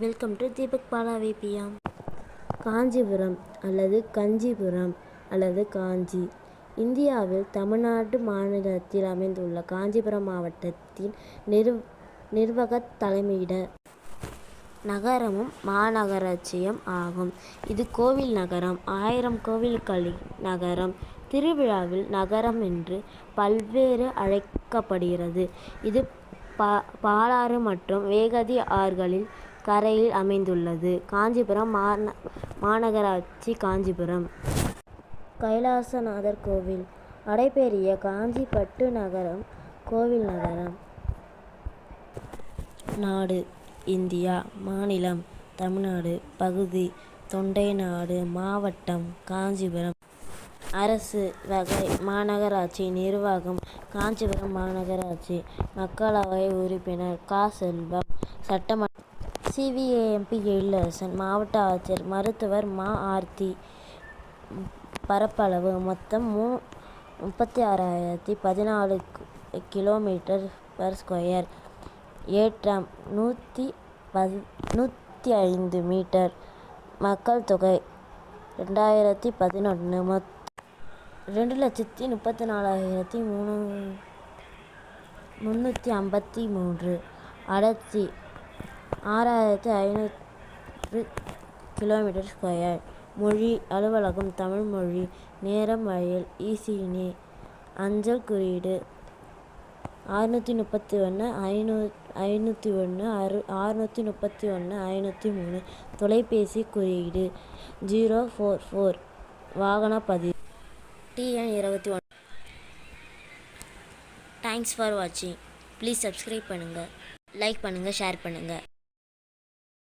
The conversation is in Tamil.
Welcome to Deepak Bala VBM. Kanchipuram அல்லது கஞ்சிபுரம் அல்லது காஞ்சி இந்தியாவில் தமிழ்நாடு மாநிலத்தில் அமைந்துள்ள காஞ்சிபுரம் மாவட்டத்தின் நிர்வாகத் தலைமையிட நகரமும் மாநகராட்சியும் ஆகும். இது கோவில் நகரம், 1000 கோவில்களின் நகரம், திருவிழாவில் நகரம் என்று பல்வேறு அழைக்கப்படுகிறது. இது பாலாறு மற்றும் வேகதி ஆறுகளின் கரையில் அமைந்துள்ளது. காஞ்சிபுரம் மாநகராட்சி காஞ்சிபுரம் கைலாசநாதர் கோவில் அடைபெரிய காஞ்சி பட்டு நகரம் கோவில் நகரம். நாடு இந்தியா. மாநிலம் தமிழ்நாடு. பகுதி தொண்டைநாடு. மாவட்டம் காஞ்சிபுரம். அரசு வகை மாநகராட்சி. நிர்வாகம் காஞ்சிபுரம் மாநகராட்சி. மக்களவை உறுப்பினர் க. செல்வம். சட்டமன்ற CVMP எழிலரசன். மாவட்ட ஆட்சியர் மருத்துவர் மா. ஆர்த்தி. பரப்பளவு மொத்தம் 36,014 km². ஏற்றம் 105 மீட்டர். மக்கள் தொகை 2011 2,34,353. அடர்த்தி 6,500 km². மொழி அலுவலகம் தமிழ் மொழி. நேரம் வயல் ஈசினி. அஞ்சல் குறியீடு 631-501-631-503. தொலைபேசி குறியீடு 044. வாகன பதிவு TN 21. தேங்க்ஸ் ஃபார் வாட்சிங். ப்ளீஸ் சப்ஸ்கிரைப் பண்ணுங்கள், லைக் பண்ணுங்கள், ஷேர் பண்ணுங்கள்.